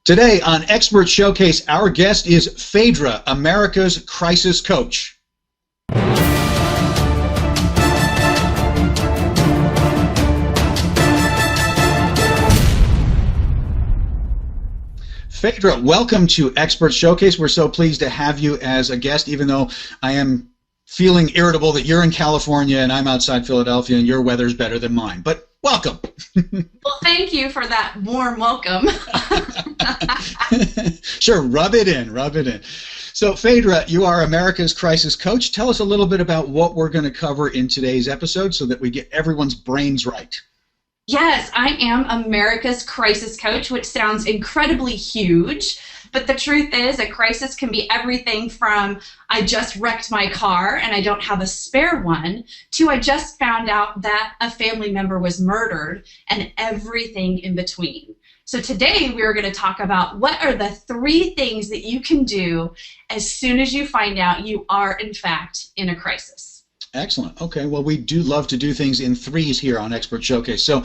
Today on Expert Showcase, our guest is Faydra, America's crisis coach. Faydra, welcome to Expert Showcase. We're so pleased to have you as a guest, even though I am feeling irritable that you're in California and I'm outside Philadelphia and your weather's better than mine. But welcome. Well, thank you for that warm welcome. Sure, rub it in, rub it in. So, Faydra, you are America's crisis coach. Tell us a little bit about what we're going to cover in today's episode so that we get everyone's brains right. Yes, I am America's crisis coach, which sounds incredibly huge. But the truth is, a crisis can be everything from I just wrecked my car and I don't have a spare one, to I just found out that a family member was murdered, and everything in between. So today we are going to talk about what are the 3 things that you can do as soon as you find out you are, in fact, in a crisis. Excellent. Okay, well, we do love to do things in threes here on Expert Showcase. So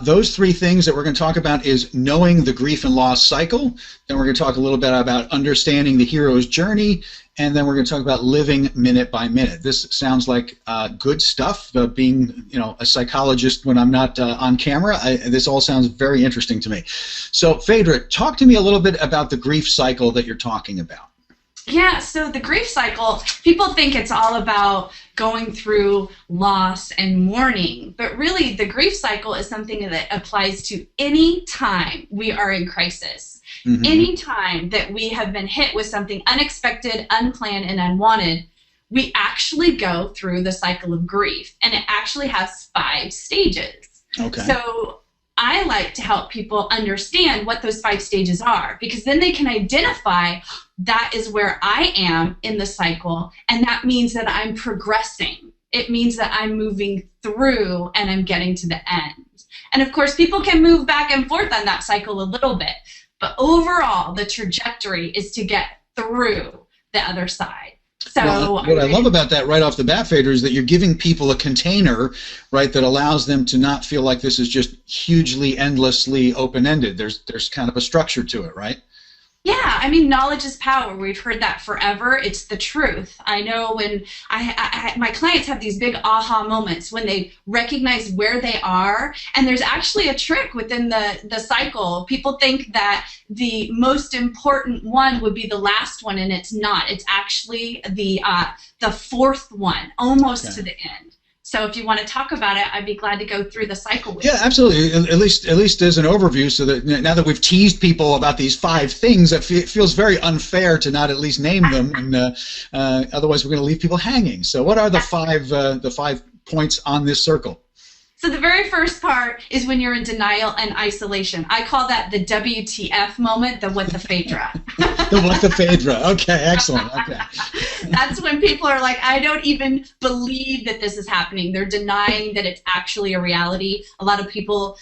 those 3 things that we're going to talk about is knowing the grief and loss cycle. Then we're going to talk a little bit about understanding the hero's journey. And then we're going to talk about living minute by minute. This sounds like good stuff. Being, a psychologist when I'm not on camera, this all sounds very interesting to me. So, Faydra, talk to me a little bit about the grief cycle that you're talking about. Yeah, so the grief cycle, people think it's all about going through loss and mourning, but really the grief cycle is something that applies to any time we are in crisis. Mm-hmm. Any time that we have been hit with something unexpected, unplanned, and unwanted, we actually go through the cycle of grief, and it actually has 5 stages. Okay. So I like to help people understand what those 5 stages are, because then they can identify that is where I am in the cycle, and that means that I'm progressing. It means that I'm moving through and I'm getting to the end. And of course, people can move back and forth on that cycle a little bit, but overall, the trajectory is to get through the other side. So well, what I love about that right off the bat, Faydra, is that you're giving people a container, right, that allows them to not feel like this is just hugely, endlessly open-ended. There's kind of a structure to it, right? Yeah, I mean, knowledge is power. We've heard that forever. It's the truth. I know when my clients have these big aha moments when they recognize where they are, and there's actually a trick within the cycle. People think that the most important one would be the last one, and it's not. It's actually the 4th one, almost to the end. So if you want to talk about it, I'd be glad to go through the cycle with you. Yeah, absolutely. At least as an overview, so that now that we've teased people about these 5 things, it feels very unfair to not at least name them, and otherwise we're going to leave people hanging. So what are the 5 points on this circle? So the very first part is when you're in denial and isolation. I call that the WTF moment, the what the Faydra. The what the Faydra. Okay, excellent. Okay. That's when people are like, I don't even believe that this is happening. They're denying that it's actually a reality. A lot of people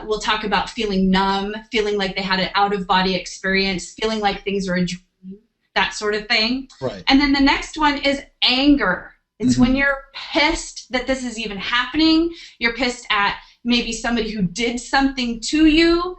will talk about feeling numb, feeling like they had an out-of-body experience, feeling like things are a dream, that sort of thing. Right. And then the next one is anger. It's when you're pissed that this is even happening. You're pissed at maybe somebody who did something to you.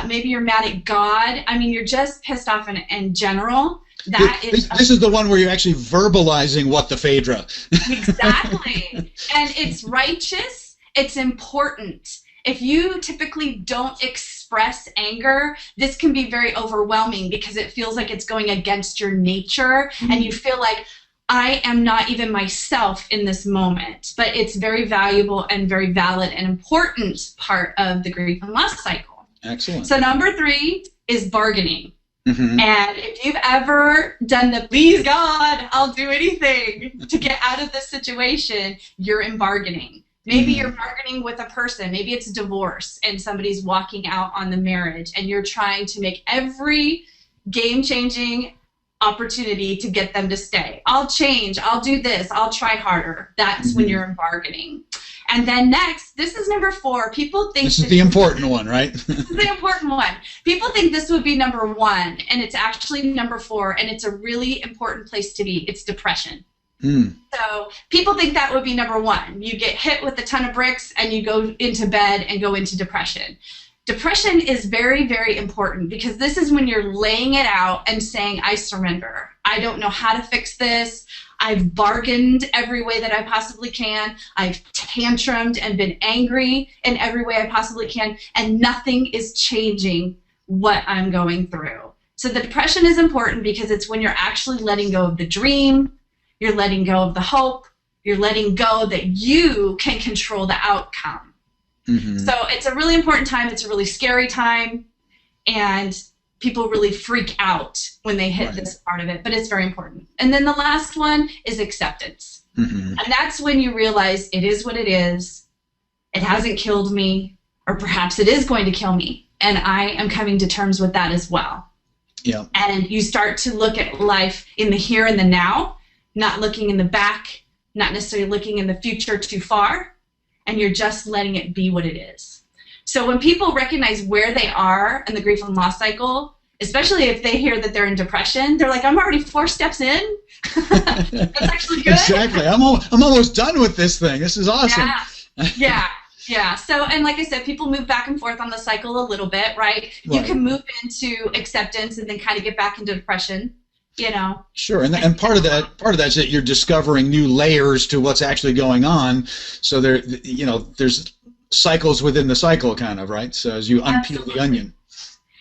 Maybe you're mad at God. I mean, you're just pissed off in general. This is the one where you're actually verbalizing what the Faydra. Exactly. And it's righteous. It's important. If you typically don't express anger, this can be very overwhelming because it feels like it's going against your nature, and you feel like, I am not even myself in this moment, but it's very valuable and very valid and important part of the grief and loss cycle. Excellent. So number 3 is bargaining. Mm-hmm. And if you've ever done the please God, I'll do anything to get out of this situation, you're in bargaining. Maybe you're bargaining with a person. Maybe it's divorce and somebody's walking out on the marriage, and you're trying to make every game-changing opportunity to get them to stay. I'll change. I'll do this. I'll try harder. That's when you're in bargaining. And then next, this is number 4. People think this is the important one, right? This is the important one. People think this would be number 1, and it's actually number 4, and it's a really important place to be. It's depression. So people think that would be number 1. You get hit with a ton of bricks, and you go into bed and go into depression. Depression is very, very important because this is when you're laying it out and saying, I surrender. I don't know how to fix this. I've bargained every way that I possibly can. I've tantrumed and been angry in every way I possibly can, and nothing is changing what I'm going through. So the depression is important because it's when you're actually letting go of the dream, you're letting go of the hope, you're letting go that you can control the outcome. Mm-hmm. So it's a really important time. It's a really scary time, and people really freak out when they hit this part of it, but it's very important. And then the last one is acceptance. Mm-hmm. And that's when you realize it is what it is. It hasn't killed me, or perhaps it is going to kill me. And I am coming to terms with that as well. Yeah. And you start to look at life in the here and the now, not looking in the back, not necessarily looking in the future too far, and you're just letting it be what it is. So when people recognize where they are in the grief and loss cycle, especially if they hear that they're in depression, they're like, I'm already 4 steps in. That's actually good. Exactly. I'm almost done with this thing. This is awesome. Yeah. So, and like I said, people move back and forth on the cycle a little bit, right? You can move into acceptance and then kind of get back into depression. You know. Sure, and part of that is that you're discovering new layers to what's actually going on. So there's cycles within the cycle, kind of, right? So as you unpeel the onion.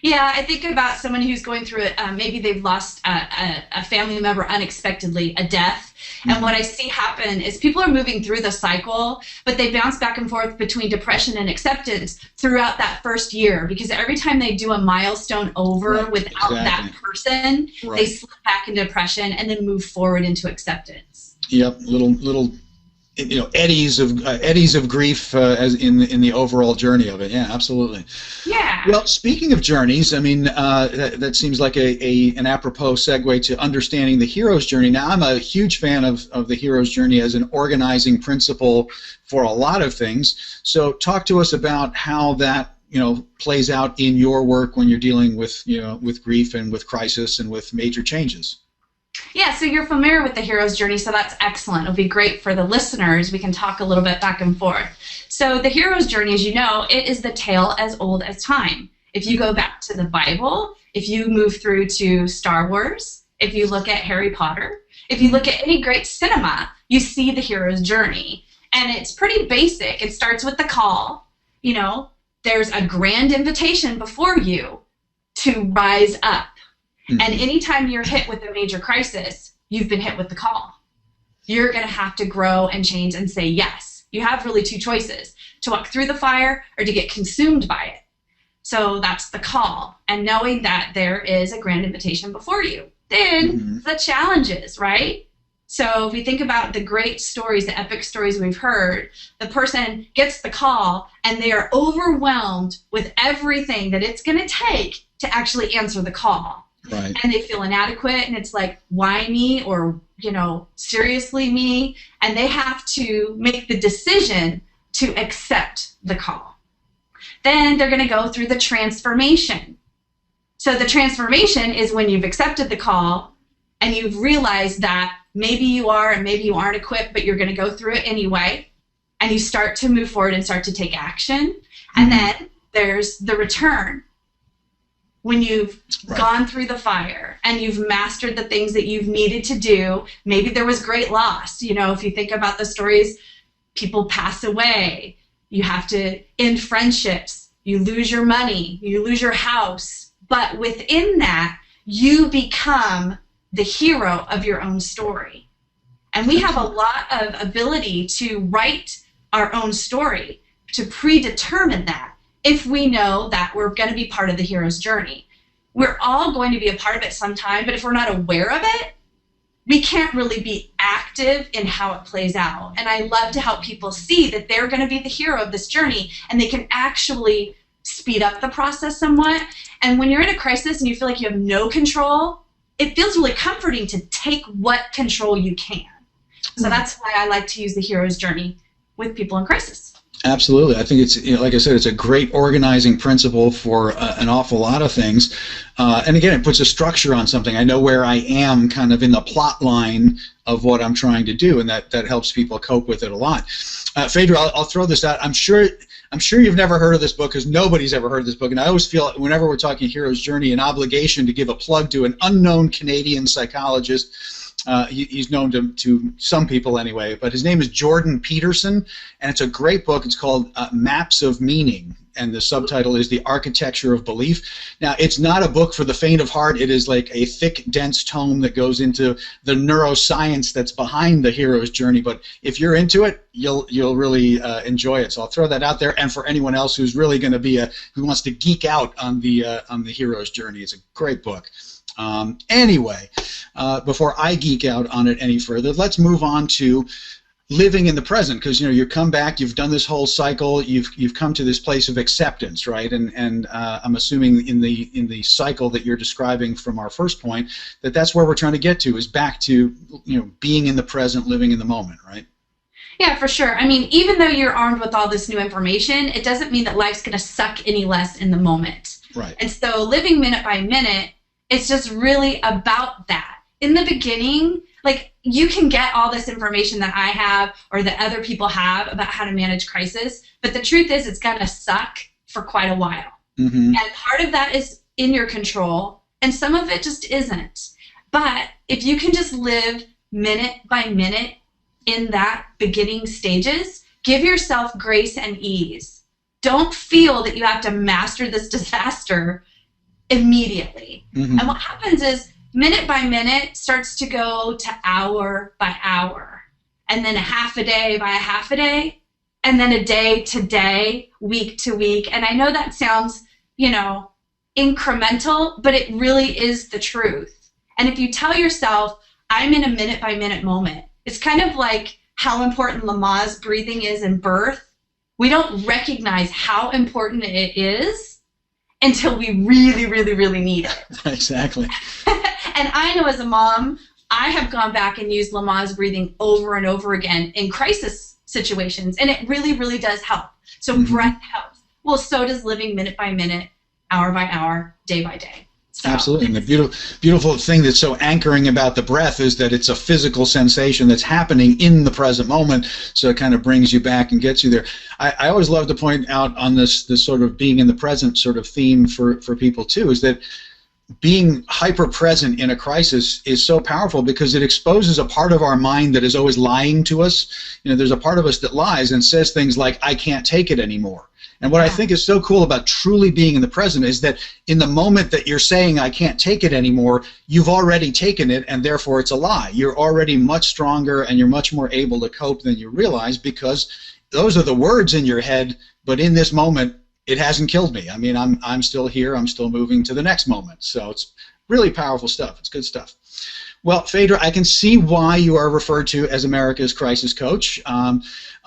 Yeah, I think about someone who's going through it. Maybe they've lost a family member unexpectedly, a death. Mm-hmm. And what I see happen is people are moving through the cycle, but they bounce back and forth between depression and acceptance throughout that first year, because every time they do a milestone over without that person, they slip back into depression and then move forward into acceptance. Yep, little eddies of grief as in the overall journey of it. Yeah, absolutely. Yeah. Well, speaking of journeys, I mean that seems like an apropos segue to understanding the hero's journey. Now, I'm a huge fan of the hero's journey as an organizing principle for a lot of things. So, talk to us about how that plays out in your work when you're dealing with with grief and with crisis and with major changes. Yeah, so you're familiar with the hero's journey, so that's excellent. It'll be great for the listeners. We can talk a little bit back and forth. So the hero's journey, as you know, it is the tale as old as time. If you go back to the Bible, if you move through to Star Wars, if you look at Harry Potter, if you look at any great cinema, you see the hero's journey. And it's pretty basic. It starts with the call. There's a grand invitation before you to rise up. Mm-hmm. And anytime you're hit with a major crisis, you've been hit with the call. You're going to have to grow and change and say yes. You have really 2 choices, to walk through the fire or to get consumed by it. So that's the call, and knowing that there is a grand invitation before you. Then the challenges, right? So if we think about the great stories, the epic stories we've heard, the person gets the call and they are overwhelmed with everything that it's going to take to actually answer the call. Right. And they feel inadequate, and it's like, why me? Or, seriously me? And they have to make the decision to accept the call. Then they're going to go through the transformation. So the transformation is when you've accepted the call and you've realized that maybe you are and maybe you aren't equipped, but you're going to go through it anyway. And you start to move forward and start to take action. And then there's the return. When you've gone through the fire and you've mastered the things that you've needed to do, maybe there was great loss. If you think about the stories, people pass away. You have to end friendships. You lose your money. You lose your house. But within that, you become the hero of your own story. And we have a lot of ability to write our own story, to predetermine that. If we know that we're going to be part of the hero's journey. We're all going to be a part of it sometime, but if we're not aware of it, we can't really be active in how it plays out. And I love to help people see that they're going to be the hero of this journey, and they can actually speed up the process somewhat. And when you're in a crisis and you feel like you have no control, it feels really comforting to take what control you can. So that's why I like to use the hero's journey with people in crisis. Absolutely. I think it's, like I said, it's a great organizing principle for an awful lot of things. And again, it puts a structure on something. I know where I am kind of in the plot line of what I'm trying to do, and that helps people cope with it a lot. Faydra, I'll throw this out. I'm sure I'm sure you've never heard of this book because nobody's ever heard of this book, and I always feel whenever we're talking Hero's Journey an obligation to give a plug to an unknown Canadian psychologist. He's known to some people anyway, but his name is Jordan Peterson, and it's a great book. It's called Maps of Meaning, and the subtitle is The Architecture of Belief. Now, it's not a book for the faint of heart. It is like a thick, dense tome that goes into the neuroscience that's behind the hero's journey, but if you're into it, you'll really enjoy it. So I'll throw that out there, and for anyone else who's really going to be who wants to geek out on the hero's journey, it's a great book. Anyway, before I geek out on it any further, let's move on to living in the present, because you come back, you've done this whole cycle, you've come to this place of acceptance, right? And I'm assuming in the cycle that you're describing from our first point, that's where we're trying to get to, is back to being in the present, living in the moment, right? Yeah, for sure. I mean, even though you're armed with all this new information, it doesn't mean that life's going to suck any less in the moment. Right. And so living minute by minute, it's just really about that. In the beginning, like, you can get all this information that I have or that other people have about how to manage crisis, but the truth is it's going to suck for quite a while. Mm-hmm. And part of that is in your control, and some of it just isn't. But if you can just live minute by minute in that beginning stages, give yourself grace and ease. Don't feel that you have to master this disaster immediately. Mm-hmm. And what happens is minute by minute starts to go to hour by hour, and then a half a day by a half a day, and then a day to day, week to week. And I know that sounds, incremental, but it really is the truth. And if you tell yourself, I'm in a minute by minute moment, it's kind of like how important Lamaze breathing is in birth. We don't recognize how important it is until we really, really, really need it. Exactly. And I know as a mom, I have gone back and used Lamaze breathing over and over again in crisis situations, and it really, really does help. So Mm-hmm. breath helps. Well, so does living minute by minute, hour by hour, day by day. So. Absolutely. And the beautiful thing that's so anchoring about the breath is that it's a physical sensation that's happening in the present moment, so it kind of brings you back and gets you there. I always love to point out on this sort of being in the present sort of theme for people too, is that being hyper-present in a crisis is so powerful because it exposes a part of our mind that is always lying to us. There's a part of us that lies and says things like, I can't take it anymore. And what I think is so cool about truly being in the present is that in the moment that you're saying, I can't take it anymore, you've already taken it, and therefore it's a lie. You're already much stronger and you're much more able to cope than you realize, because those are the words in your head, but in this moment, it hasn't killed me. I mean, I'm still here. I'm still moving to the next moment. So it's really powerful stuff. It's good stuff. Well, Faydra, I can see why you are referred to as America's crisis coach.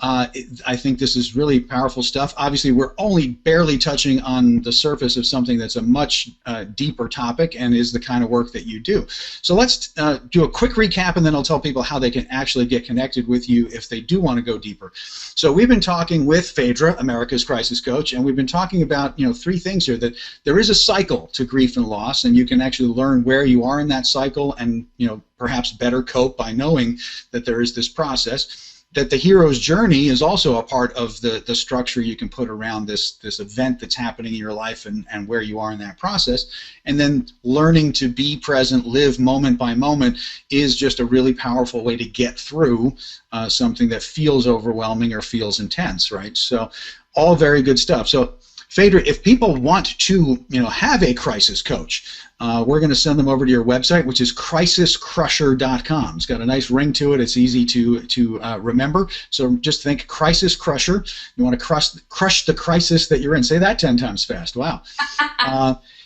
I think this is really powerful stuff. Obviously, we're only barely touching on the surface of something that's a much deeper topic and is the kind of work that you do. So let's do a quick recap, and then I'll tell people how they can actually get connected with you if they do want to go deeper. So we've been talking with Faydra, America's crisis coach, and we've been talking about three things here: that there is a cycle to grief and loss, and you can actually learn where you are in that cycle, and perhaps better cope by knowing that there is this process. That the hero's journey is also a part of the structure you can put around this event that's happening in your life and where you are in that process. And then learning to be present, live moment by moment, is just a really powerful way to get through something that feels overwhelming or feels intense, right? So all very good stuff. So Faydra, if people want to have a crisis coach, we're going to send them over to your website, which is crisiscrusher.com. It's got a nice ring to it. It's easy to remember. So just think Crisis Crusher. You want to crush the crisis that you're in. Say that 10 times fast. Wow.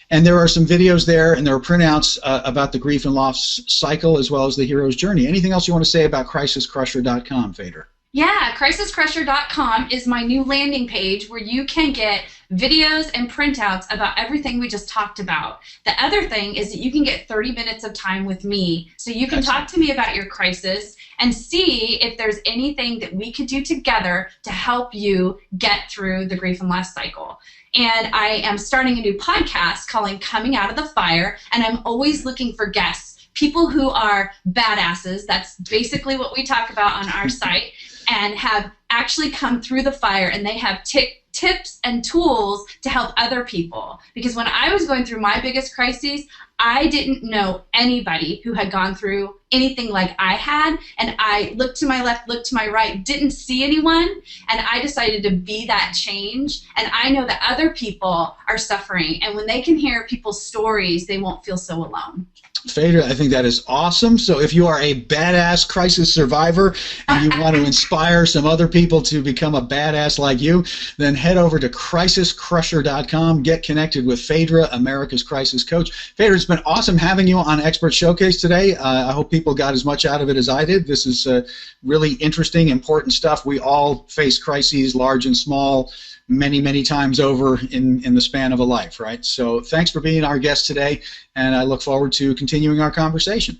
And there are some videos there, and there are printouts about the grief and loss cycle as well as the hero's journey. Anything else you want to say about crisiscrusher.com, Faydra? Yeah, crisiscrusher.com is my new landing page where you can get videos and printouts about everything we just talked about. The other thing is that you can get 30 minutes of time with me, so you can talk to me about your crisis and see if there's anything that we could do together to help you get through the grief and loss cycle. And I am starting a new podcast called Coming Out of the Fire, and I'm always looking for guests, people who are badasses. That's basically what we talk about on our site, and have actually come through the fire, and they have tips and tools to help other people. Because when I was going through my biggest crises, I didn't know anybody who had gone through anything like I had, and I looked to my left, looked to my right, didn't see anyone, and I decided to be that change. And I know that other people are suffering, and when they can hear people's stories, they won't feel so alone. Faydra, I think that is awesome. So if you are a badass crisis survivor and you want to inspire some other people to become a badass like you, then head over to crisiscrusher.com. Get connected with Faydra, America's Crisis Coach. Faydra, it's been awesome having you on Expert Showcase today. I hope people got as much out of it as I did. This is really interesting, important stuff. We all face crises, large and small, many, many times over in the span of a life, right? So thanks for being our guest today, and I look forward to continuing our conversation.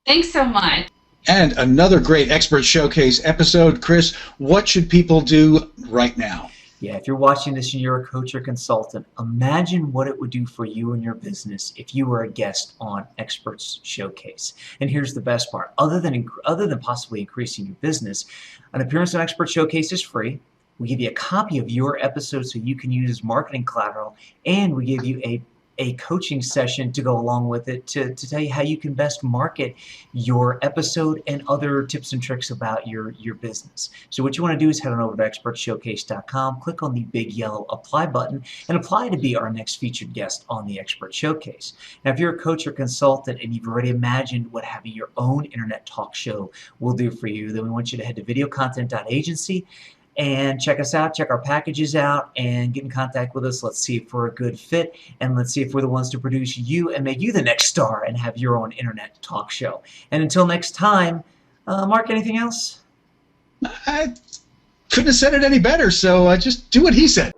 Thanks so much. And another great Expert Showcase episode. Chris, what should people do right now? Yeah, if you're watching this and you're a coach or consultant, imagine what it would do for you and your business if you were a guest on Experts Showcase. And here's the best part. Other than possibly increasing your business, an appearance on Expert Showcase is free. We give you a copy of your episode so you can use as marketing collateral, and we give you a coaching session to go along with it to tell you how you can best market your episode and other tips and tricks about your business. So what you want to do is head on over to expertshowcase.com, click on the big yellow apply button, and apply to be our next featured guest on the Expert Showcase. Now, if you're a coach or consultant and you've already imagined what having your own internet talk show will do for you, then we want you to head to VideoContent.Agency and check us out, check our packages out, and get in contact with us. Let's see if we're a good fit, and let's see if we're the ones to produce you and make you the next star and have your own internet talk show. And until next time, Mark, anything else? I couldn't have said it any better, so just do what he said.